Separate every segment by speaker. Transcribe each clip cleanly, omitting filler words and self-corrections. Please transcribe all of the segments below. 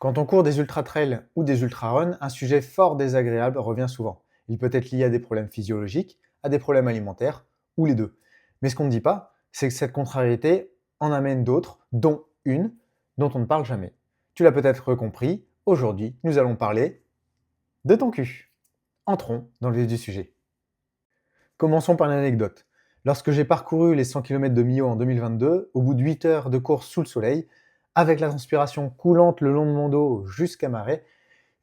Speaker 1: Quand on court des ultra-trails ou des ultra-runs, un sujet fort désagréable revient souvent. Il peut être lié à des problèmes physiologiques, à des problèmes alimentaires, ou les deux. Mais ce qu'on ne dit pas, c'est que cette contrariété en amène d'autres, dont une dont on ne parle jamais. Tu l'as peut-être compris, aujourd'hui, nous allons parler de ton cul. Entrons dans le vif du sujet. Commençons par une anecdote. Lorsque j'ai parcouru les 100 km de Millau en 2022, au bout de 8 heures de course sous le soleil, avec la transpiration coulante le long de mon dos jusqu'à ma raie,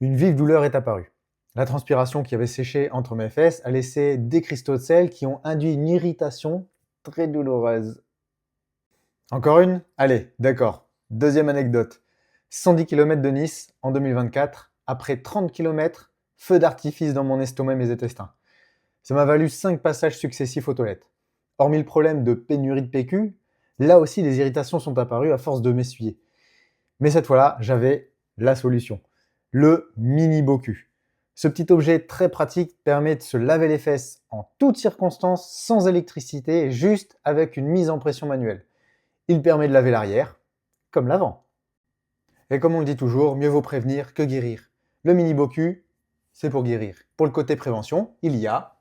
Speaker 1: une vive douleur est apparue. La transpiration qui avait séché entre mes fesses a laissé des cristaux de sel qui ont induit une irritation très douloureuse. Encore une? Allez, d'accord. Deuxième anecdote. 110 km de Nice en 2024, après 30 km, feu d'artifice dans mon estomac et mes intestins. Ça m'a valu 5 passages successifs aux toilettes. Hormis le problème de pénurie de PQ, là aussi des irritations sont apparues à force de m'essuyer. Mais cette fois-là, j'avais la solution. Le mini Bocu. Ce petit objet très pratique permet de se laver les fesses en toutes circonstances, sans électricité, juste avec une mise en pression manuelle. Il permet de laver l'arrière, comme l'avant. Et comme on le dit toujours, mieux vaut prévenir que guérir. Le mini Bocu, c'est pour guérir. Pour le côté prévention, il y a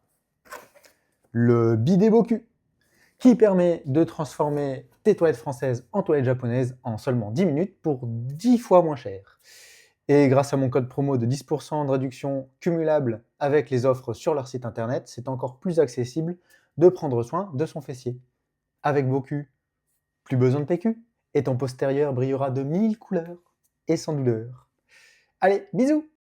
Speaker 1: le bidet Bocu, qui permet de transformer tes toilettes françaises en toilettes japonaises en seulement 10 minutes pour 10 fois moins cher. Et grâce à mon code promo de 10% de réduction cumulable avec les offres sur leur site internet, c'est encore plus accessible de prendre soin de son fessier. Avec Bocu, plus besoin de PQ, et ton postérieur brillera de 1000 couleurs et sans douleur. Allez, bisous!